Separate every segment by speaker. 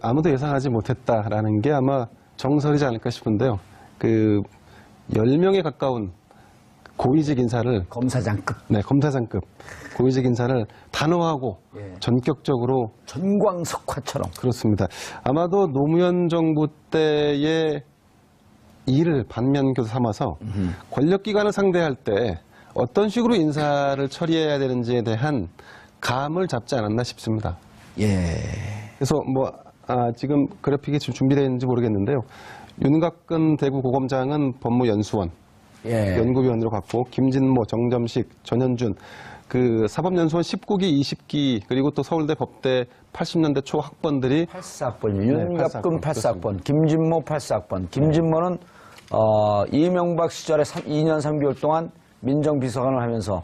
Speaker 1: 아무도 예상하지 못했다라는 게 아마 정설이지 않을까 싶은데요. 10명에 가까운 고위직 인사를
Speaker 2: 검사장급.
Speaker 1: 네, 검사장급 고위직 인사를 단호하고
Speaker 2: 예.
Speaker 1: 전격적으로
Speaker 2: 전광석화처럼.
Speaker 1: 그렇습니다. 아마도 노무현 정부 때의 일을 반면교사 삼아서 권력기관을 상대할 때 어떤 식으로 인사를 처리해야 되는지에 대한 감을 잡지 않았나 싶습니다.
Speaker 2: 예.
Speaker 1: 그래서 지금 그래픽이 준비되어 있는지 모르겠는데요. 윤갑근 대구고검장은 법무연수원
Speaker 2: 예.
Speaker 1: 연구위원으로 갔고, 김진모, 정점식, 전현준, 사법연수원 19기, 20기, 그리고 또 서울대 법대 80년대 초 학번들이
Speaker 2: 84학번, 윤갑근 84학번, 김진모 84학번. 김진모는 이명박 시절에 2년 3개월 동안 민정비서관을 하면서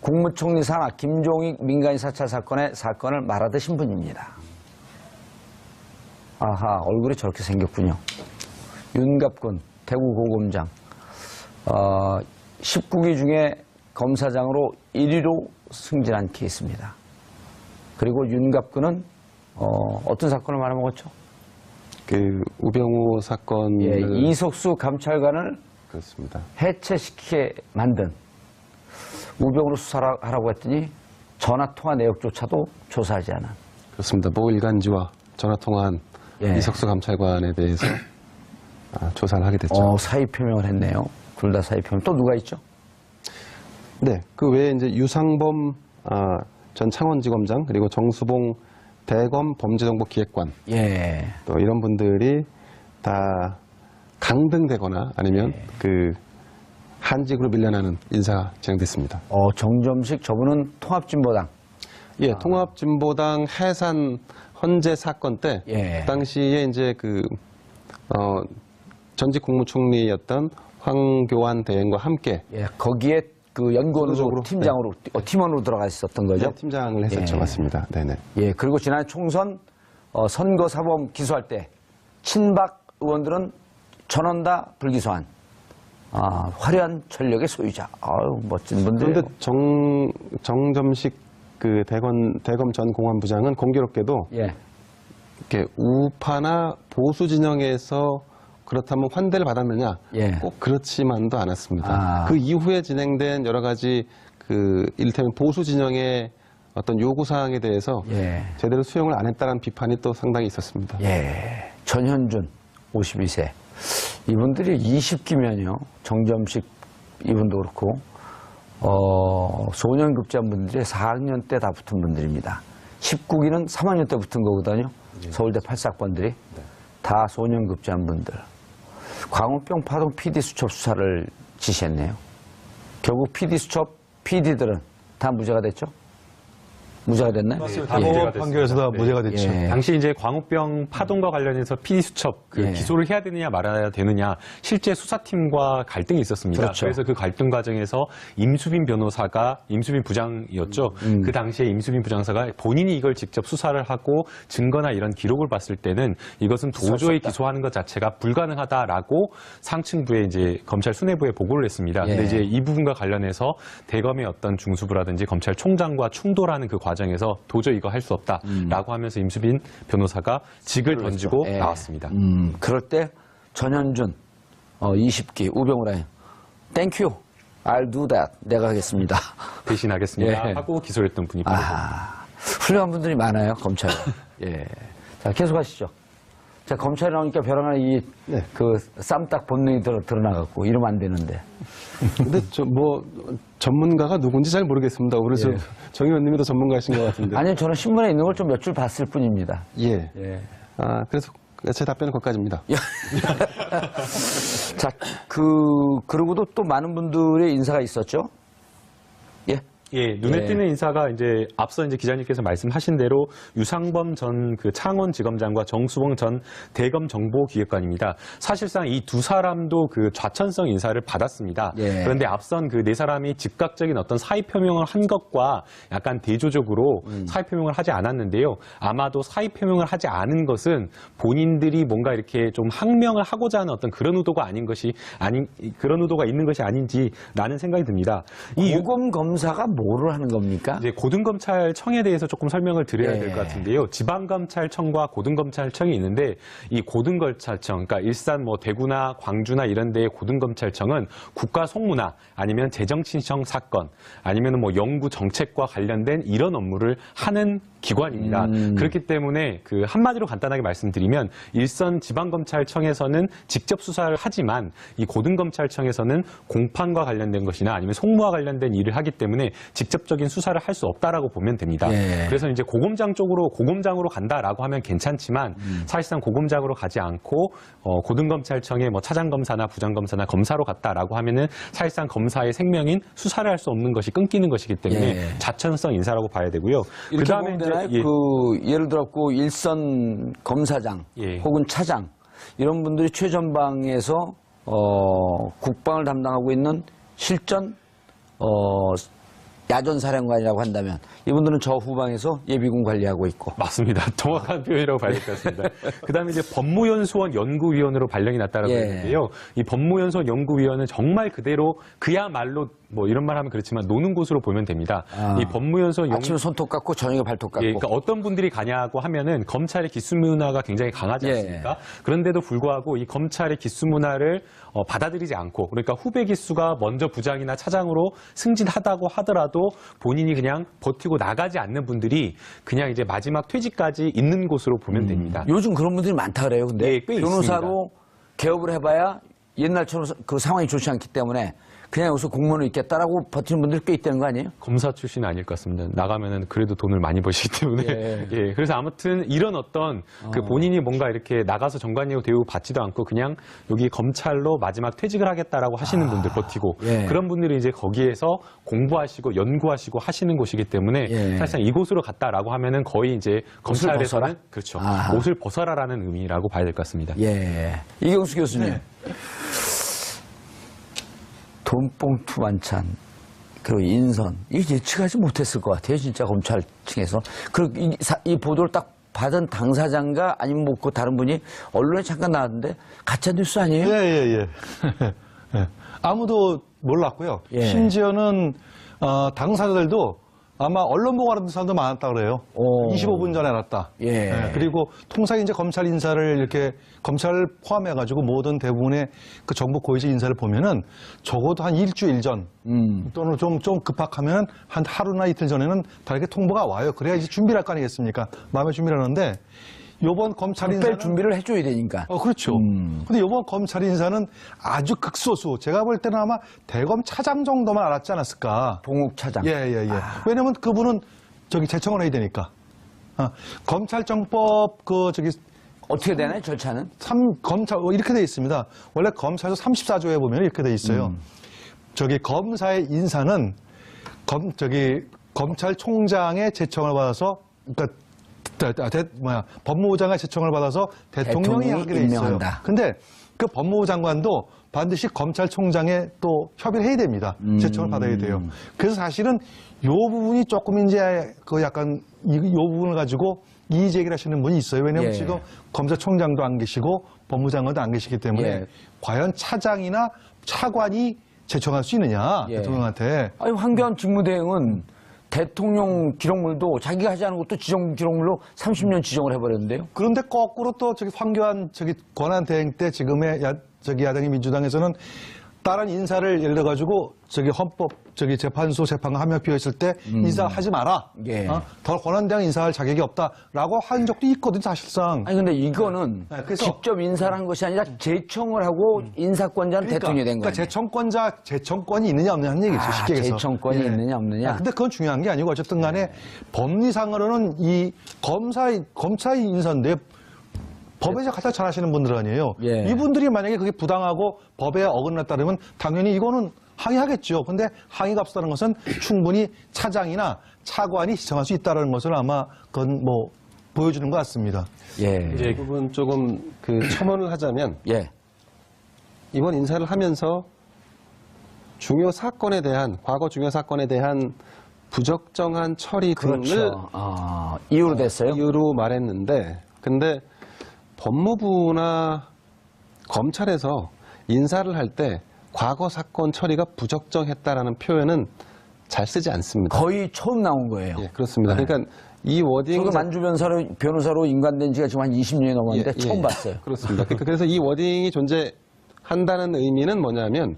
Speaker 2: 국무총리 산하 김종익 민간인 사찰 사건을 말하듯 분입니다. 아하, 얼굴이 저렇게 생겼군요. 윤갑근 대구고검장. 19기 중에 검사장으로 1위로 승진한 케이스입니다. 그리고 윤갑근은 어떤 사건을 말아먹었죠?
Speaker 1: 우병우 사건을
Speaker 2: 예, 이석수 감찰관을
Speaker 1: 그렇습니다.
Speaker 2: 해체시키게 만든 우병우로 수사를 하라고 했더니 전화통화 내역조차도 조사하지 않은.
Speaker 1: 그렇습니다. 모 일간지와 전화통화한
Speaker 2: 예.
Speaker 1: 이석수 감찰관에 대해서 조사를 하게 됐죠.
Speaker 2: 사의 표명을 했네요. 둘 다 사의 표명. 또 누가 있죠?
Speaker 1: 네, 그 외에 이제 유상범 전 창원지검장, 그리고 정수봉 대검 범죄정보기획관,
Speaker 2: 예.
Speaker 1: 또 이런 분들이 다 강등되거나 아니면 한직으로 밀려나는 인사가 진행됐습니다.
Speaker 2: 정점식 저분은 통합진보당.
Speaker 1: 예, 통합진보당 해산 헌재 사건 때,
Speaker 2: 예.
Speaker 1: 그 당시에 이제 전직 국무총리였던 황교안 대행과 함께
Speaker 2: 예, 거기에 연구원으로
Speaker 1: 수도적으로,
Speaker 2: 팀장으로 팀원으로 들어가 있었던 거죠.
Speaker 1: 네, 팀장을 했었죠.
Speaker 2: 예.
Speaker 1: 맞습니다. 네네.
Speaker 2: 예, 그리고 지난 총선 선거사범 기소할 때 친박 의원들은 전원 다 불기소한 화려한 전력의 소유자. 아유, 멋진 분들.
Speaker 1: 그런데 정점식 대검 전 공안부장은 공교롭게도
Speaker 2: 예.
Speaker 1: 이렇게 우파나 보수 진영에서 그렇다면 환대를 받았느냐?
Speaker 2: 예.
Speaker 1: 꼭 그렇지만도 않았습니다.
Speaker 2: 아.
Speaker 1: 그 이후에 진행된 여러 가지 이를테면 보수 진영의 어떤 요구 사항에 대해서
Speaker 2: 예.
Speaker 1: 제대로 수용을 안 했다는 비판이 또 상당히 있었습니다.
Speaker 2: 예. 전현준 52세. 이분들이 20기면요. 정점식 이분도 그렇고 소년급제한 분들이 4학년 때 다 붙은 분들입니다. 19기는 3학년 때 붙은 거거든요. 서울대 84학번들이 다 소년급제한 분들. 광우병 파동 PD 수첩 수사를 지시했네요. 결국 PD 수첩 PD들은 다 무죄가 됐죠? 무죄가 됐나요?
Speaker 3: 맞습니다. 법원 판결에서 다 무죄가 됐죠.
Speaker 2: 예.
Speaker 4: 당시 이제 광우병 파동과 관련해서 PD 수첩
Speaker 2: 예.
Speaker 4: 기소를 해야 되느냐 말아야 되느냐 실제 수사팀과 갈등이 있었습니다.
Speaker 2: 그렇죠.
Speaker 4: 그래서 그 갈등 과정에서 임수빈 부장이었죠. 그 당시에 임수빈 부장사가 본인이 이걸 직접 수사를 하고 증거나 이런 기록을 봤을 때는 이것은 도저히 기소하는 것 자체가 불가능하다라고 상층부에 이제 검찰 수뇌부에 보고를 했습니다.
Speaker 2: 예.
Speaker 4: 근데 이제 이 부분과 관련해서 대검의 어떤 중수부라든지 검찰총장과 충돌하는 그 과정에서 도저히 이거 할 수 없다라고 하면서 임수빈 변호사가 직을 던지고
Speaker 2: 예.
Speaker 4: 나왔습니다.
Speaker 2: 그럴 때 전현준 20기 우병우라인 땡큐 I'll do that 내가 하겠습니다.
Speaker 4: 대신하겠습니다
Speaker 2: 예.
Speaker 4: 하고 기소했던 분이 바로
Speaker 2: 훌륭한 분들이 많아요 검찰에. 예. 자 계속하시죠. 자 검찰에 나오니까 벼랑한 쌈딱 본능이 드러나갖고 이러면 안 되는데.
Speaker 1: 근데 전문가가 누군지 잘 모르겠습니다. 그래서
Speaker 2: 예.
Speaker 1: 정 의원님도 전문가이신 것 같은데.
Speaker 2: 아니요 저는 신문에 있는 걸 좀 몇 줄 봤을 뿐입니다.
Speaker 1: 예.
Speaker 2: 예.
Speaker 1: 그래서 제 답변은 거기까지입니다.
Speaker 2: 자, 그러고도 또 많은 분들의 인사가 있었죠? 예.
Speaker 4: 예, 눈에
Speaker 2: 예.
Speaker 4: 띄는 인사가 이제 앞서 이제 기자님께서 말씀하신 대로 유상범 전 창원지검장과 정수봉 전 대검 정보기획관입니다. 사실상 이 두 사람도 좌천성 인사를 받았습니다.
Speaker 2: 예.
Speaker 4: 그런데 앞선 네 사람이 즉각적인 어떤 사의 표명을 한 것과 약간 대조적으로 사의 표명을 하지 않았는데요. 아마도 사의 표명을 하지 않은 것은 본인들이 뭔가 이렇게 좀 항명을 하고자 하는 어떤 그런 의도가 그런 의도가 있는 것이 아닌지라는 생각이 듭니다.
Speaker 2: 고검 검사가 뭐를 하는 겁니까?
Speaker 4: 이제 고등검찰청에 대해서 조금 설명을 드려야
Speaker 2: 예.
Speaker 4: 될 것 같은데요. 지방검찰청과 고등검찰청이 있는데 이 고등검찰청, 그러니까 일산 뭐 대구나 광주나 이런 데의 고등검찰청은 국가 송무나 아니면 재정신청 사건 아니면 뭐 연구 정책과 관련된 이런 업무를 하는 기관입니다. 그렇기 때문에 그 한마디로 간단하게 말씀드리면 일선 지방검찰청에서는 직접 수사를 하지만 이 고등검찰청에서는 공판과 관련된 것이나 아니면 송무와 관련된 일을 하기 때문에 직접적인 수사를 할 수 없다라고 보면 됩니다.
Speaker 2: 예.
Speaker 4: 그래서 이제 고검장으로 간다라고 하면 괜찮지만 사실상 고검장으로 가지 않고 고등검찰청의 뭐 차장검사나 부장검사나 검사로 갔다라고 하면은 사실상 검사의 생명인 수사를 할 수 없는 것이 끊기는 것이기 때문에
Speaker 2: 예.
Speaker 4: 자천성 인사라고 봐야 되고요.
Speaker 2: 이렇게
Speaker 4: 그다음에
Speaker 2: 보면 되나요?
Speaker 4: 예.
Speaker 2: 예를 들어 일선 검사장
Speaker 4: 예.
Speaker 2: 혹은 차장 이런 분들이 최전방에서 국방을 담당하고 있는 실전 야전 사령관이라고 한다면 이분들은 저 후방에서 예비군 관리하고 있고.
Speaker 4: 맞습니다. 정확한 표현이라고 봐야 될 것 같습니다. 그다음에 이제 법무연수원 연구위원으로 발령이 났다라고
Speaker 2: 예.
Speaker 4: 했는데요. 이 법무연수원 연구위원은 정말 그대로 그야말로 뭐 이런 말 하면 그렇지만 노는 곳으로 보면 됩니다. 이 법무연수원
Speaker 2: 아침에 손톱 깎고 저녁에 발톱 깎고.
Speaker 4: 예, 그러니까 어떤 분들이 가냐고 하면은 검찰의 기수 문화가 굉장히 강하지
Speaker 2: 예.
Speaker 4: 않습니까? 그런데도 불구하고 이 검찰의 기수 문화를 받아들이지 않고 그러니까 후배 기수가 먼저 부장이나 차장으로 승진하다고 하더라도 본인이 그냥 버티고 나가지 않는 분들이 그냥 이제 마지막 퇴직까지 있는 곳으로 보면 됩니다.
Speaker 2: 요즘 그런 분들이 많다 그래요. 근데
Speaker 4: 예, 꽤
Speaker 2: 변호사로 개업을 해봐야 옛날처럼 그 상황이 좋지 않기 때문에 그냥 여기서 공무원으로 있겠다라고 버티는 분들이 꽤 있다는 거 아니에요?
Speaker 4: 검사 출신은 아닐 것 같습니다. 나가면은 그래도 돈을 많이 버시기 때문에.
Speaker 2: 예.
Speaker 4: 예. 그래서 아무튼 이런 어떤 그 본인이 뭔가 이렇게 나가서 정관예우 대우 받지도 않고 그냥 여기 검찰로 마지막 퇴직을 하겠다라고 하시는 분들 버티고
Speaker 2: 예.
Speaker 4: 그런 분들이 이제 거기에서 공부하시고 연구하시고 하시는 곳이기 때문에
Speaker 2: 예.
Speaker 4: 사실상 이곳으로 갔다라고 하면은 거의 이제
Speaker 2: 벗어라?
Speaker 4: 검찰에서는 그렇죠.
Speaker 2: 아하.
Speaker 4: 옷을 벗어라라는 의미라고 봐야 될 것 같습니다.
Speaker 2: 예. 이경수 교수님. 돈봉투 반찬, 그리고 인선, 이게 예측하지 못했을 것 같아요, 진짜 검찰 층에서. 그리고 이 보도를 딱 받은 당사자인가 아니면 뭐 그 다른 분이 언론에 잠깐 나왔는데 가짜 뉴스 아니에요?
Speaker 3: 예. 예. 아무도 몰랐고요.
Speaker 2: 예.
Speaker 3: 심지어는 당사자들도 아마 언론 보고 알았던 사람도 많았다 그래요.
Speaker 2: 오.
Speaker 3: 25분 전에 알았다.
Speaker 2: 예.
Speaker 3: 그리고 통상 이제 검찰 인사를 이렇게 검찰을 포함해가지고 모든 대부분의 그 정부 고위직 인사를 보면은 적어도 한 일주일 전 또는 좀 급박하면 한 하루나 이틀 전에는 다 이렇게 통보가 와요. 그래야 이제 준비를 할 거 아니겠습니까? 마음의 준비를 하는데 요번 검찰
Speaker 2: 특별
Speaker 3: 인사는
Speaker 2: 준비를 해줘야 되니까.
Speaker 3: 그렇죠. 근데 이번 검찰 인사는 아주 극소수. 제가 볼 때는 아마 대검 차장 정도만 알았지 않았을까.
Speaker 2: 봉욱 차장.
Speaker 3: 예. 왜냐면 그분은 제청을 해야 되니까. 검찰청법
Speaker 2: 어떻게 되나요, 절차는?
Speaker 3: 검찰 이렇게 돼 있습니다. 원래 검찰서 34조에 보면 이렇게 돼 있어요. 검사의 인사는 검찰총장의 제청을 받아서 그러니까 법무부 장관의 제청을 받아서 대통령이 하게 돼 있어요.
Speaker 2: 임명한다.
Speaker 3: 근데 그 법무부 장관도 반드시 검찰총장에 또 협의를 해야 됩니다. 제청을 받아야 돼요. 그래서 사실은 이 부분이 조금 이제 약간 이 부분을 가지고 이의 제기를 하시는 분이 있어요. 왜냐하면
Speaker 2: 예.
Speaker 3: 지금 검사총장도 안 계시고 법무부 장관도 안 계시기 때문에
Speaker 2: 예.
Speaker 3: 과연 차장이나 차관이 제청할 수 있느냐
Speaker 2: 예.
Speaker 3: 대통령한테.
Speaker 2: 아니, 황교안 직무대행은 대통령 기록물도 자기가 하지 않은 것도 지정 기록물로 30년 지정을 해버렸는데요.
Speaker 3: 그런데 거꾸로 또 황교안 권한 대행 때 지금의 야당의 민주당에서는 다른 인사를 예를 들어가지고 헌법 재판소 재판관 한 명 비어 있을 때 인사하지 마라.
Speaker 2: 예.
Speaker 3: 더 권한 대행 인사할 자격이 없다라고 한 적도 있거든요, 사실상.
Speaker 2: 아니 근데 이거는
Speaker 3: 그래서-
Speaker 2: 직접 인사를 한 것이 아니라 제청을 하고 인사권자는 대통령이 된 거예요.
Speaker 3: 제청권이 있느냐 없느냐는 얘기죠, 쉽게 얘기해서.
Speaker 2: 제청권이 있느냐 없느냐.
Speaker 3: 근데 그건 중요한 게 아니고 어쨌든 간에 법리상으로는 이 검사의 인사인데 법에 가장 잘 아시는 분들 아니에요.
Speaker 2: 예.
Speaker 3: 이분들이 만약에 그게 부당하고 법에 어긋났다 그러면 당연히 이거는 항의하겠죠. 근데 항의가 없었다는 것은 충분히 차장이나 차관이 지정할 수 있다는 것을 아마 그건 뭐 보여주는 것 같습니다.
Speaker 2: 예.
Speaker 1: 이제 이 부분 조금 첨언을 하자면
Speaker 2: 예.
Speaker 1: 이번 인사를 하면서 과거 중요 사건에 대한 부적정한 처리 등을
Speaker 2: 그렇죠. 이유로 됐어요?
Speaker 1: 이유로 말했는데, 근데 법무부나 검찰에서 인사를 할 때 과거 사건 처리가 부적정했다라는 표현은 잘 쓰지 않습니다.
Speaker 2: 거의 처음 나온 거예요.
Speaker 1: 예, 그렇습니다. 그러니까 이 워딩
Speaker 2: 저도 만주 변호사로 인간된 지가 지금 한 20년이 넘었는데
Speaker 1: 예, 예.
Speaker 2: 처음 봤어요.
Speaker 1: 그렇습니다. 그래서 이 워딩이 존재한다는 의미는 뭐냐면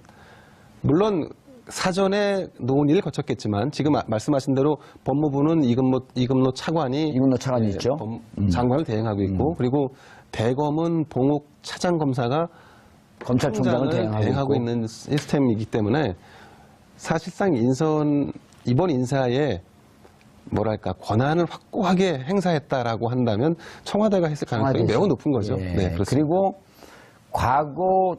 Speaker 1: 물론 사전에 논의를 거쳤겠지만 지금 말씀하신 대로 법무부는 이금노 차관이
Speaker 2: 이금노 차관이 있죠.
Speaker 1: 장관을 대행하고 있고 그리고 대검은 봉욱 차장검사가
Speaker 2: 검찰총장을 대행하고
Speaker 1: 있는 시스템이기 때문에 사실상 이번 인사에 뭐랄까 권한을 확고하게 행사했다라고 한다면 청와대가 했을 가능성이 매우 높은 거죠.
Speaker 2: 예.
Speaker 1: 네, 그렇습니다.
Speaker 2: 그리고 과거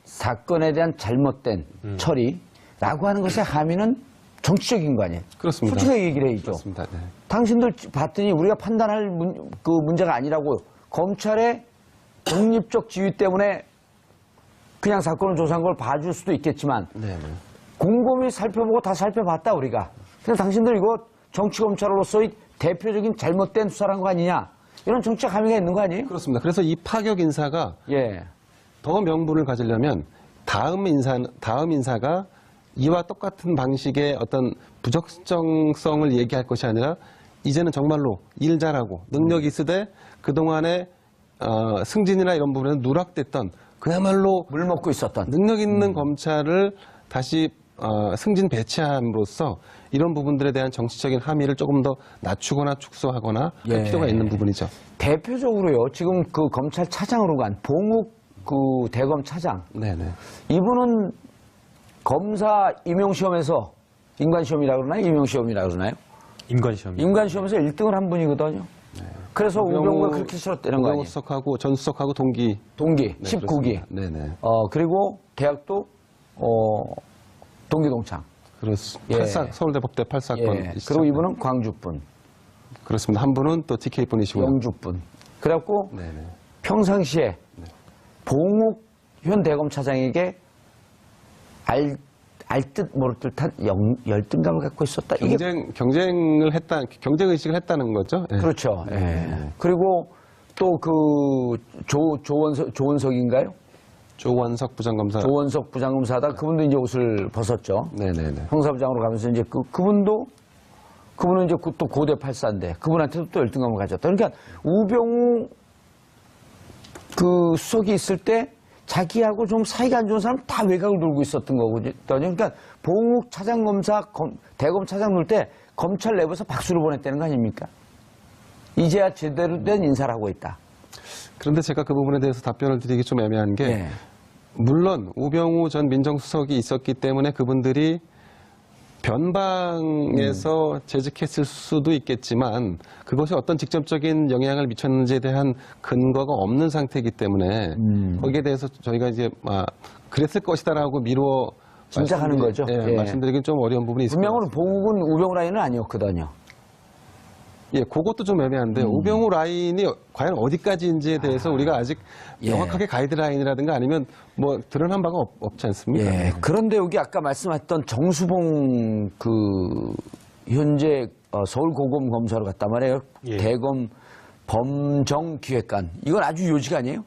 Speaker 2: 사건에 대한 잘못된 처리라고 하는 것의 함의는 정치적인 거 아니에요?
Speaker 1: 그렇습니다.
Speaker 2: 솔직하게 얘기를 해야죠.
Speaker 1: 그렇습니다. 네.
Speaker 2: 당신들 봤더니 우리가 판단할 그 문제가 아니라고 검찰의 독립적 지위 때문에 그냥 사건을 조사한 걸 봐줄 수도 있겠지만
Speaker 1: 네,
Speaker 2: 곰곰이 살펴보고 다 살펴봤다 우리가. 그냥 당신들 이거 정치검찰로서의 대표적인 잘못된 수사란 거 아니냐. 이런 정치적 함의가 있는 거 아니에요?
Speaker 1: 그렇습니다. 그래서 이 파격 인사가
Speaker 2: 예.
Speaker 1: 더 명분을 가지려면 다음 인사가 이와 똑같은 방식의 어떤 부적정성을 얘기할 것이 아니라 이제는 정말로 일 잘하고 능력이 있으되 그동안에 승진이나 이런 부분에서 누락됐던 그야말로
Speaker 2: 물 먹고 있었던.
Speaker 1: 능력 있는 검찰을 다시 승진 배치함으로써 이런 부분들에 대한 정치적인 함의를 조금 더 낮추거나 축소하거나 할
Speaker 2: 예.
Speaker 1: 필요가 있는 부분이죠.
Speaker 2: 대표적으로요. 지금 그 검찰 차장으로 간 봉욱 그 대검 차장.
Speaker 1: 네네.
Speaker 2: 이분은 검사 임용시험에서 인관시험이라고 그러나요? 임용시험이라고 그러나요?
Speaker 4: 임관시험.
Speaker 2: 인관시험에서 1등을 한 분이거든요. 그래서 우병우가 그렇게 싫었다는 거
Speaker 1: 우병우
Speaker 2: 아니에요?
Speaker 1: 수석하고 전 수석하고 동기.
Speaker 2: 동기,
Speaker 1: 네,
Speaker 2: 19기.
Speaker 1: 네네.
Speaker 2: 그리고 대학도 동기동창.
Speaker 1: 그렇습니다.
Speaker 2: 예.
Speaker 1: 서울대 법대 8사건.
Speaker 2: 예. 그리고 이분은 광주분,
Speaker 1: 그렇습니다. 한 분은 또 TK 분이시고요.
Speaker 2: 영주분. 그래갖고
Speaker 1: 네네.
Speaker 2: 평상시에 봉욱 현 대검 차장에게 알 듯 모를 듯한 열등감을 갖고 있었다. 이게
Speaker 1: 경쟁 의식을 했다는 거죠. 예.
Speaker 2: 그렇죠. 예. 그리고 또 그 조원석인가요?
Speaker 1: 조원석 부장검사.
Speaker 2: 조원석 부장검사다. 그분도 이제 옷을 벗었죠.
Speaker 1: 네네네.
Speaker 2: 형사부장으로 가면서 이제 그분은 이제 또 고대 8사인데 그분한테도 또 열등감을 가졌다. 그러니까 우병우 그 수석이 있을 때 자기하고 좀 사이가 안 좋은 사람 다 외곽을 돌고 있었던 거거든요. 그러니까 봉욱 차장검사 대검 차장 놓을 때 검찰 내부에서 박수를 보냈다는 거 아닙니까? 이제야 제대로 된 인사를 하고 있다.
Speaker 1: 그런데 제가 그 부분에 대해서 답변을 드리기 좀 애매한 게
Speaker 2: 예.
Speaker 1: 물론 우병우 전 민정수석이 있었기 때문에 그분들이 변방에서 재직했을 수도 있겠지만 그것이 어떤 직접적인 영향을 미쳤는지에 대한 근거가 없는 상태이기 때문에 거기에 대해서 저희가 이제 그랬을 것이다라고 미루어
Speaker 2: 짐작하는 거죠. 예.
Speaker 1: 말씀드리긴 좀 어려운 부분이 있습니다.
Speaker 2: 분명으로 봉욱은 우병우 라인은 아니었거든요.
Speaker 1: 예, 그것도 좀 애매한데 우병우 라인이 과연 어디까지인지에 대해서 우리가 아직
Speaker 2: 예.
Speaker 1: 명확하게 가이드라인이라든가 아니면 뭐 드러난 바가 없지 않습니까?
Speaker 2: 예. 그런데 여기 아까 말씀하셨던 정수봉 그 현재 서울 고검 검사로 갔단 말이에요.
Speaker 4: 예.
Speaker 2: 대검 범정기획관. 이건 아주 요지가 아니에요?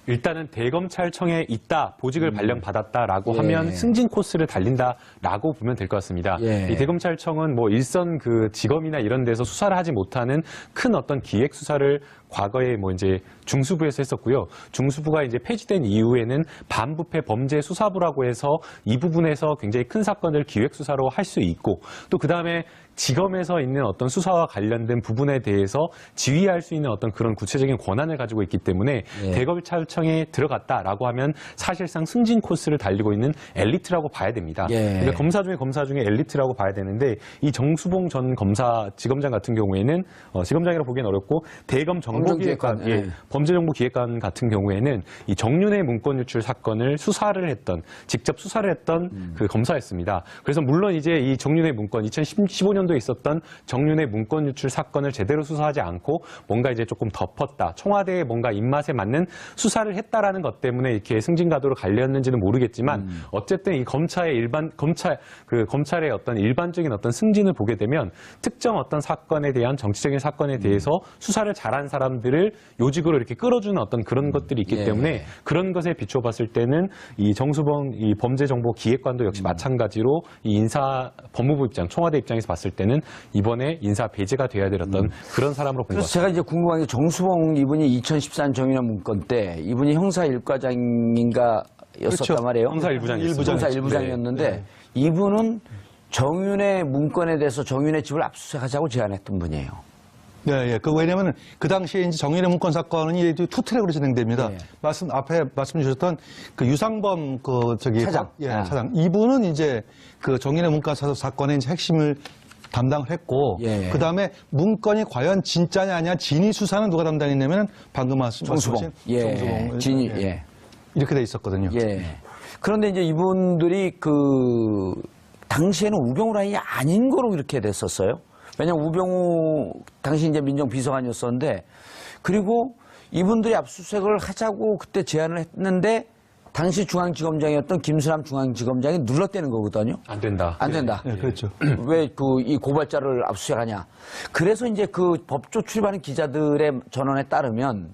Speaker 4: 일단은 대검찰청에 있다, 보직을 발령받았다라고
Speaker 2: 예.
Speaker 4: 하면 승진 코스를 달린다라고 보면 될 것 같습니다.
Speaker 2: 예.
Speaker 4: 이 대검찰청은 뭐 일선 그 지검이나 이런 데서 수사를 하지 못하는 큰 어떤 기획 수사를 과거에 뭐 이제 중수부에서 했었고요. 중수부가 이제 폐지된 이후에는 반부패 범죄 수사부라고 해서 이 부분에서 굉장히 큰 사건을 기획 수사로 할 수 있고 또 그 다음에 지검에서 있는 어떤 수사와 관련된 부분에 대해서 지휘할 수 있는 어떤 그런 구체적인 권한을 가지고 있기 때문에
Speaker 2: 예.
Speaker 4: 대검찰청에 들어갔다라고 하면 사실상 승진 코스를 달리고 있는 엘리트라고 봐야 됩니다.
Speaker 2: 예.
Speaker 4: 그러니까 검사 중에 엘리트라고 봐야 되는데 이 정수봉 전 지검장 같은 경우에는 지검장이라고 보기엔 어렵고 대검 정보기획관,
Speaker 2: 범정기획관, 예.
Speaker 4: 범죄정보기획관 같은 경우에는 이 정윤회 문건 유출 사건을 직접 수사를 했던 그 검사였습니다. 그래서 물론 이제 이 정윤회 문건 2015년도에 있었던 정윤회 문건 유출 사건을 제대로 수사하지 않고 뭔가 이제 조금 덮었다. 청와대의 뭔가 입맛에 맞는 수사 수사를 했다라는 것 때문에 이렇게 승진가도로 갈렸는지는 모르겠지만 어쨌든 이 검찰의 어떤 일반적인 어떤 승진을 보게 되면 특정 어떤 사건에 대한 정치적인 사건에 대해서 수사를 잘한 사람들을 요직으로 이렇게 끌어주는 어떤 그런 것들이 있기 때문에 그런 것에 비춰봤을 때는 이 정수봉 이 범죄정보기획관도 역시 마찬가지로 이 법무부 입장, 청와대 입장에서 봤을 때는 이번에 인사 배제가 돼야 될 어떤 그런 사람으로 본 것
Speaker 2: 그래서
Speaker 4: 같습니다.
Speaker 2: 제가 이제 궁금한 게 정수봉 이분이 2014년 정윤회 문건 때 이분이 형사 1과장인가 였었단
Speaker 3: 그렇죠.
Speaker 2: 말이에요.
Speaker 4: 형사 1부장이었습니다.
Speaker 2: 형사 1부장이었는데
Speaker 4: 네.
Speaker 2: 이분은 정윤회 문건에 대해서 정윤회 집을 압수수색하자고 제안했던 분이에요.
Speaker 3: 예, 예. 왜냐면 그 당시에 이제 정윤회 문건 사건이 투 트랙으로 진행됩니다.
Speaker 2: 예.
Speaker 3: 앞에 말씀 주셨던 그 유상범
Speaker 2: 차장.
Speaker 3: 예, 차장. 이분은 이제 그 정윤회 문건 사건의 이제 핵심을 담당을 했고,
Speaker 2: 예.
Speaker 3: 그 다음에 문건이 과연 진짜냐 아니냐 진위 수사는 누가 담당했냐면 방금
Speaker 2: 정수봉.
Speaker 3: 말씀하신
Speaker 2: 예.
Speaker 3: 정수봉.
Speaker 2: 진위. 예.
Speaker 3: 이렇게 돼 있었거든요.
Speaker 2: 예. 그런데 이제 이분들이 당시에는 우병우 라인이 아닌 거로 이렇게 됐었어요. 왜냐면 우병우 당시 이제 민정비서관이었었는데 그리고 이분들이 압수수색을 하자고 그때 제안을 했는데 당시 중앙지검장이었던 김수남 중앙지검장이 눌렀대는 거거든요.
Speaker 4: 안 된다.
Speaker 2: 안 된다.
Speaker 3: 예, 그렇죠.
Speaker 2: 왜 이 고발자를 압수수색하냐. 그래서 이제 그 법조 출입하는 기자들의 전원에 따르면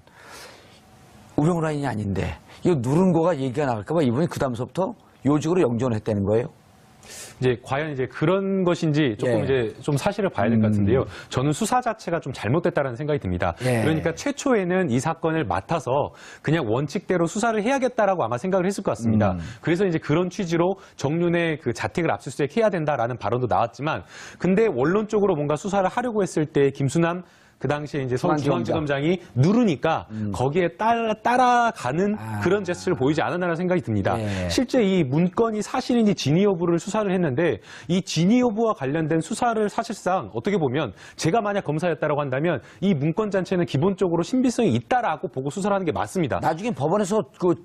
Speaker 2: 우병우 라인이 아닌데 이거 누른 거가 얘기가 나갈까봐 이분이 그 다음서부터 요직으로 영전을 했다는 거예요.
Speaker 4: 이제 과연 이제 그런 것인지 조금
Speaker 2: 예.
Speaker 4: 이제 좀 사실을 봐야 될 것 같은데요. 저는 수사 자체가 좀 잘못됐다는 생각이 듭니다.
Speaker 2: 예.
Speaker 4: 그러니까 최초에는 이 사건을 맡아서 그냥 원칙대로 수사를 해야겠다라고 아마 생각을 했을 것 같습니다. 그래서 이제 그런 취지로 정윤의 그 자택을 압수수색해야 된다라는 발언도 나왔지만, 근데 원론적으로 뭔가 수사를 하려고 했을 때 김수남 그 당시에 이제 서울중앙지검장이 누르니까 거기에 따라가는 그런 제스처를 보이지 않았나라는 생각이 듭니다.
Speaker 2: 예.
Speaker 4: 실제 이 문건이 사실인지 진위 여부를 수사를 했는데 이 진위 여부와 관련된 수사를 사실상 어떻게 보면 제가 만약 검사였다라고 한다면 이 문건 자체는 기본적으로 신빙성이 있다라고 보고 수사를 하는 게 맞습니다.
Speaker 2: 나중에 법원에서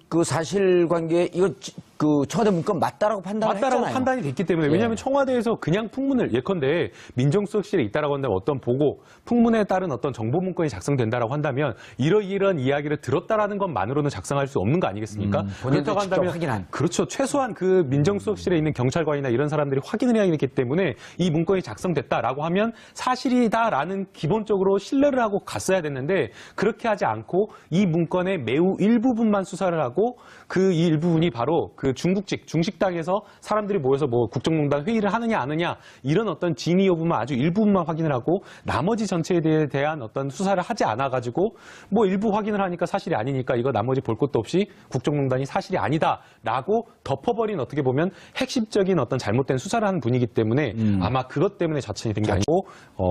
Speaker 2: 그 사실관계 이거 그 청와대 문건 맞다라고 판단을
Speaker 4: 맞다라고
Speaker 2: 했잖아요.
Speaker 4: 판단이 됐기 때문에
Speaker 2: 예.
Speaker 4: 왜냐하면 청와대에서 그냥 풍문을 예컨대 민정수석실에 있다라고 한다면 어떤 보고 풍문에 따른 어떤 정보 문건이 작성된다라고 한다면 이러이러한 이야기를 들었다라는 것만으로는 작성할 수 없는 거 아니겠습니까?
Speaker 2: 본인도
Speaker 4: 그렇다고
Speaker 2: 직접
Speaker 4: 한다면
Speaker 2: 확인한.
Speaker 4: 그렇죠. 최소한 그 민정수석실에 있는 경찰관이나 이런 사람들이 확인을 해야 되기 때문에 이 문건이 작성됐다라고 하면 사실이다라는 기본적으로 신뢰를 하고 갔어야 됐는데 그렇게 하지 않고 이 문건의 매우 일부분만 수사를 하고 그 일부분이 바로 그 중식당에서 사람들이 모여서 뭐 국정농단 회의를 하느냐 안 하느냐 이런 어떤 진위 여부만 아주 일부분만 확인을 하고 나머지 전체에 대한 어떤 수사를 하지 않아가지고 뭐 일부 확인을 하니까 사실이 아니니까 이거 나머지 볼 것도 없이 국정농단이 사실이 아니다라고 덮어버린 어떻게 보면 핵심적인 어떤 잘못된 수사를 하는 분이기 때문에 아마 그것 때문에 자천이 된 게 아니고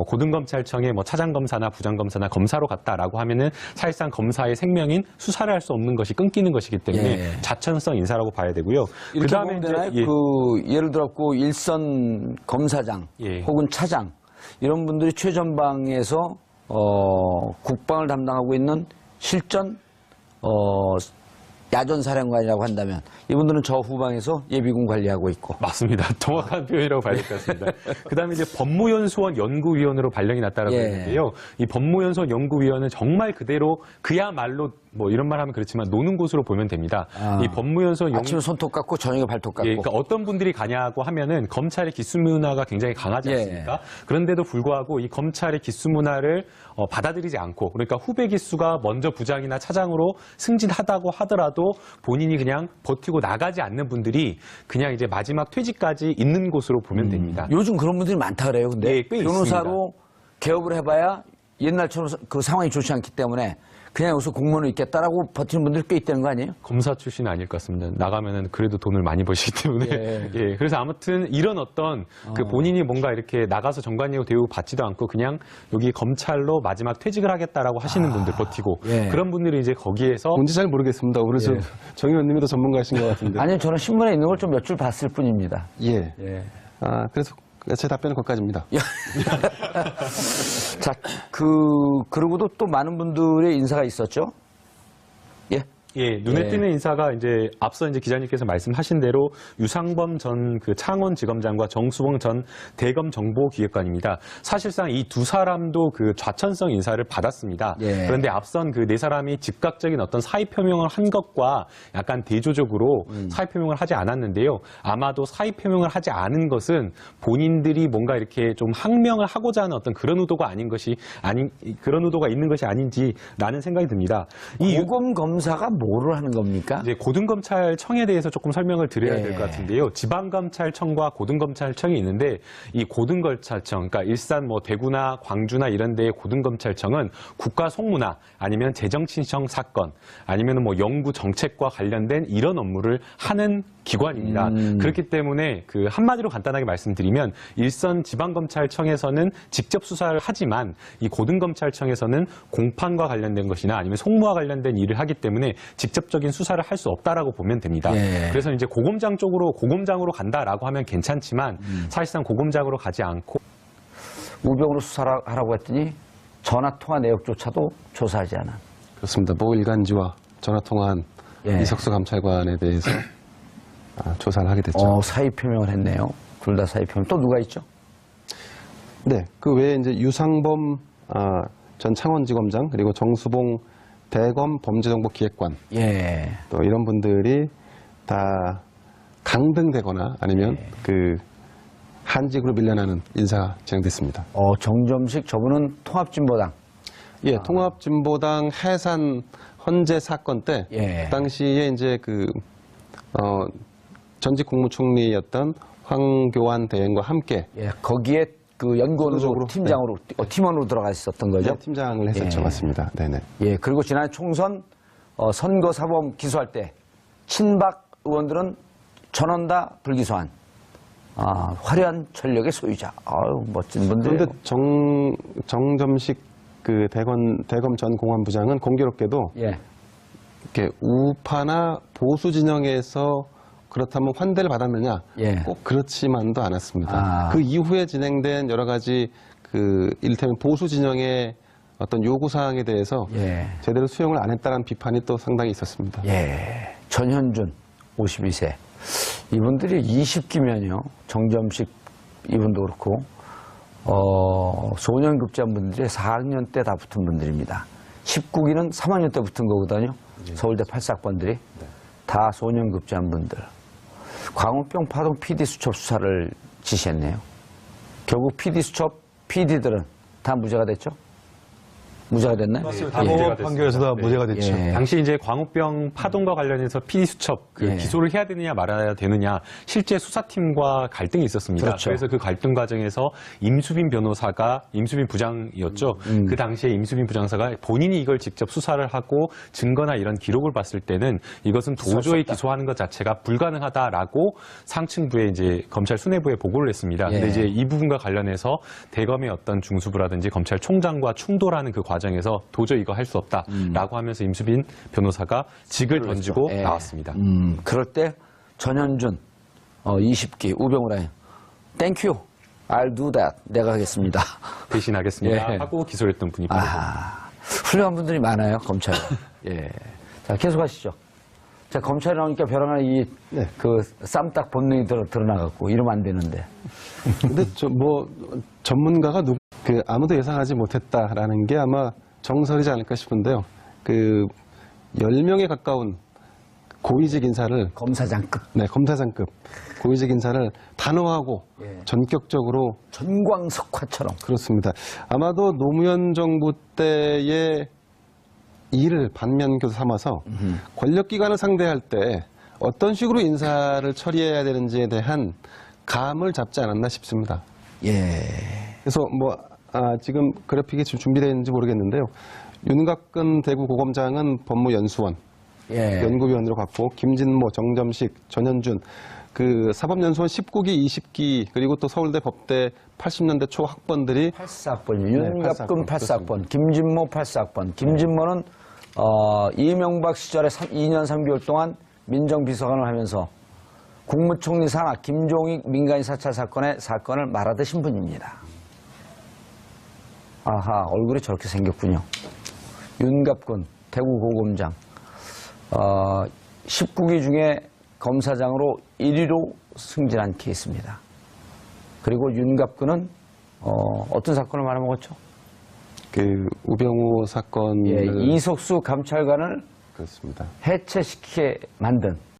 Speaker 4: 고등검찰청의 뭐 차장검사나 부장검사나 검사로 갔다라고 하면은 사실상 검사의 생명인 수사를 할 수 없는 것이 끊기는 것이기 때문에
Speaker 2: 예.
Speaker 4: 자천성 인사라고 봐야 되고요.
Speaker 2: 이렇게
Speaker 4: 그다음에
Speaker 2: 보면 되나요?
Speaker 4: 이제
Speaker 2: 예를 들어 일선 검사장
Speaker 4: 예.
Speaker 2: 혹은 차장 이런 분들이 최전방에서 국방을 담당하고 있는 실전 야전사령관이라고 한다면 이분들은 저 후방에서 예비군 관리하고 있고.
Speaker 4: 맞습니다. 정확한 표현이라고 봐야 될 것 같습니다. 그다음에 이제 법무연수원 연구위원으로 발령이 났다라고
Speaker 2: 예.
Speaker 4: 했는데요. 이 법무연수원 연구위원은 정말 그대로 그야말로 뭐 이런 말 하면 그렇지만 노는 곳으로 보면 됩니다. 이 법무연수원
Speaker 2: 아침에 손톱 깎고 저녁에 발톱 깎고.
Speaker 4: 예, 그러니까 어떤 분들이 가냐고 하면은 검찰의 기수 문화가 굉장히 강하지
Speaker 2: 예.
Speaker 4: 않습니까? 그런데도 불구하고 이 검찰의 기수 문화를 받아들이지 않고 그러니까 후배 기수가 먼저 부장이나 차장으로 승진하다고 하더라도 본인이 그냥 버티고 나가지 않는 분들이 그냥 이제 마지막 퇴직까지 있는 곳으로 보면 됩니다.
Speaker 2: 요즘 그런 분들이 많다 그래요. 근데
Speaker 4: 예, 꽤
Speaker 2: 변호사로 개업을 해봐야 옛날처럼 그 상황이 좋지 않기 때문에 그냥 여기서 공무원으로 있겠다라고 버티는 분들이 꽤 있다는 거 아니에요?
Speaker 4: 검사 출신은 아닐 것 같습니다. 나가면은 그래도 돈을 많이 버시기 때문에.
Speaker 2: 예.
Speaker 4: 예. 그래서 아무튼 이런 어떤 그 본인이 뭔가 이렇게 나가서 정관예우 대우 받지도 않고 그냥 여기 검찰로 마지막 퇴직을 하겠다라고 하시는 분들 버티고
Speaker 2: 예.
Speaker 4: 그런 분들이 이제 거기에서
Speaker 1: 뭔지 잘 모르겠습니다. 그래서 정 의원님이 더 전문가이신 것 같은데.
Speaker 2: 아니요, 저는 신문에 있는 걸 좀 몇 줄 봤을 뿐입니다.
Speaker 1: 예.
Speaker 2: 예.
Speaker 1: 그래서 제 답변은 거기까지입니다.
Speaker 2: 자, 그러고도 또 많은 분들의 인사가 있었죠? 예.
Speaker 4: 예, 눈에
Speaker 2: 예.
Speaker 4: 띄는 인사가 이제 앞서 이제 기자님께서 말씀하신 대로 유상범 전 그 창원지검장과 정수봉 전 대검정보기획관입니다. 사실상 이 두 사람도 그 좌천성 인사를 받았습니다.
Speaker 2: 예.
Speaker 4: 그런데 앞선 그 네 사람이 즉각적인 어떤 사의 표명을 한 것과 약간 대조적으로 사의 표명을 하지 않았는데요. 아마도 사의 표명을 하지 않은 것은 본인들이 뭔가 이렇게 좀 항명을 하고자 하는 어떤 그런 의도가 그런 의도가 있는 것이 아닌지라는 생각이 듭니다. 이
Speaker 2: 고검 검사가 뭐를 하는 겁니까?
Speaker 4: 이제 고등검찰청에 대해서 조금 설명을 드려야
Speaker 2: 예.
Speaker 4: 될 것 같은데요. 지방검찰청과 고등검찰청이 있는데 이 고등검찰청, 그러니까 일산 뭐 대구나 광주나 이런 데의 고등검찰청은 국가 송무나 아니면 재정신청 사건 아니면 뭐 연구 정책과 관련된 이런 업무를 하는 기관입니다. 그렇기 때문에 그 한마디로 간단하게 말씀드리면 일선 지방검찰청에서는 직접 수사를 하지만 이 고등검찰청에서는 공판과 관련된 것이나 아니면 송무와 관련된 일을 하기 때문에 직접적인 수사를 할 수 없다라고 보면 됩니다.
Speaker 2: 예.
Speaker 4: 그래서 이제 고검장으로 간다라고 하면 괜찮지만 사실상 고검장으로 가지 않고
Speaker 2: 우병우로 수사를 하라고 했더니 전화통화 내역조차도 조사하지 않은.
Speaker 1: 그렇습니다. 모 일간지와 전화 통화한
Speaker 2: 예.
Speaker 1: 이석수 감찰관에 대해서 조사를 하게 됐죠.
Speaker 2: 사의 표명을 했네요. 둘 다 사의 표명. 또 누가 있죠?
Speaker 1: 네, 그 외에 이제 유상범 전 창원지검장 그리고 정수봉 대검 범죄정보기획관
Speaker 2: 예.
Speaker 1: 또 이런 분들이 다 강등되거나 아니면 그 한직으로 밀려나는 인사가 진행됐습니다.
Speaker 2: 정점식 저분은 통합진보당.
Speaker 1: 예, 통합진보당 해산 헌재 사건 때
Speaker 2: 예.
Speaker 1: 그 당시에 이제 전직 국무총리였던 황교안 대행과 함께
Speaker 2: 예, 거기에 그 연구원으로
Speaker 1: 선도적으로,
Speaker 2: 팀장으로 팀원으로 들어가 있었던 거죠.
Speaker 1: 팀장을 했었죠.
Speaker 2: 예.
Speaker 1: 맞습니다. 네네.
Speaker 2: 예, 그리고 지난 총선 선거사범 기소할 때 친박 의원들은 전원 다 불기소한 화려한 전력의 소유자. 아유, 멋진 분들이에요.
Speaker 1: 그런데 정점식 그 대검 전 공안부장은 공교롭게도
Speaker 2: 예.
Speaker 1: 이렇게 우파나 보수 진영에서 그렇다면 환대를 받았느냐?
Speaker 2: 예.
Speaker 1: 꼭 그렇지만도 않았습니다.
Speaker 2: 아.
Speaker 1: 그 이후에 진행된 여러 가지 이를테면 보수 진영의 어떤 요구 사항에 대해서
Speaker 2: 예.
Speaker 1: 제대로 수용을 안 했다는 비판이 또 상당히 있었습니다.
Speaker 2: 예. 전현준 52세. 이분들이 20기면요. 정점식 이분도 그렇고 소년급제분들이 4학년 때 다 붙은 분들입니다. 19기는 3학년 때 붙은 거거든요. 서울대 8사학번들이 다 소년급제한 분들. 광우병 파동 PD 수첩 수사를 지시했네요. 결국 PD 수첩 PD들은 다 무죄가 됐죠? 무죄가 됐나요?
Speaker 4: 다 무죄가 됐습니다.
Speaker 3: 판결에서 다
Speaker 4: 네.
Speaker 3: 무죄가 됐죠.
Speaker 2: 예.
Speaker 4: 당시 이제 광우병 파동과 관련해서 PD 수첩
Speaker 2: 예.
Speaker 4: 기소를 해야 되느냐 말아야 되느냐 실제 수사팀과 갈등이 있었습니다.
Speaker 2: 그렇죠.
Speaker 4: 그래서 그 갈등 과정에서 임수빈 부장이었죠. 그 당시에 임수빈 부장사가 본인이 이걸 직접 수사를 하고 증거나 이런 기록을 봤을 때는 이것은 도저히 기소하는 것 자체가 불가능하다라고 상층부에 이제 검찰 수뇌부에 보고를 했습니다.
Speaker 2: 예.
Speaker 4: 근데 이제 이 부분과 관련해서 대검의 어떤 중수부라든지 검찰총장과 충돌하는 그 과정에서 도저히 이거 할 수 없다라고 하면서 임수빈 변호사가 직을 던지고
Speaker 2: 예.
Speaker 4: 나왔습니다.
Speaker 2: 그럴 때 전현준 20기 우병우라인 땡큐 I'll do that 내가 하겠습니다.
Speaker 4: 대신하겠습니다
Speaker 2: 예.
Speaker 4: 하고 기소를 했던 분이 바로
Speaker 2: 훌륭한 분들이 많아요 검찰에. 예. 자 계속하시죠. 자 검찰에 나오니까 벼랑한
Speaker 1: 네.
Speaker 2: 그 쌈딱 본능이 드러나갖고 이러면 안 되는데.
Speaker 1: 근데 전문가가 아무도 예상하지 못했다라는 게 아마 정설이지 않을까 싶은데요. 10명에 가까운 고위직 인사를
Speaker 2: 검사장급
Speaker 1: 네, 검사장급 고위직 인사를 단호하고
Speaker 2: 예.
Speaker 1: 전격적으로
Speaker 2: 전광석화처럼.
Speaker 1: 그렇습니다. 아마도 노무현 정부 때의 일을 반면교사 삼아서 권력기관을 상대할 때 어떤 식으로 인사를 처리해야 되는지에 대한 감을 잡지 않았나 싶습니다.
Speaker 2: 예.
Speaker 1: 그래서 지금 그래픽이 지금 준비되어 있는지 모르겠는데요. 윤갑근 대구 고검장은 법무연수원
Speaker 2: 예.
Speaker 1: 연구위원으로 갔고 김진모, 정점식, 전현준 사법연수원 19기, 20기 그리고 또 서울대 법대 80년대 초 학번들이
Speaker 2: 8사학번이요.
Speaker 1: 네,
Speaker 2: 윤갑근
Speaker 1: 8사학번,
Speaker 2: 8사학번, 김진모 8사학번. 김진모는 이명박 시절에 2년 3개월 동안 민정비서관을 하면서 국무총리 산하 김종익 민간인 사찰 사건을 말아드신 분입니다. 아하, 얼굴이 저렇게 생겼군요. 윤갑근 대구 고검장. 19기 중에 검사장으로 1위로 승진한 케이스입니다. 그리고 윤갑근은 어떤 사건을 말아먹었죠?
Speaker 1: 그 우병우 사건을
Speaker 2: 예, 이석수 감찰관을
Speaker 1: 그렇습니다.
Speaker 2: 해체시키게 만든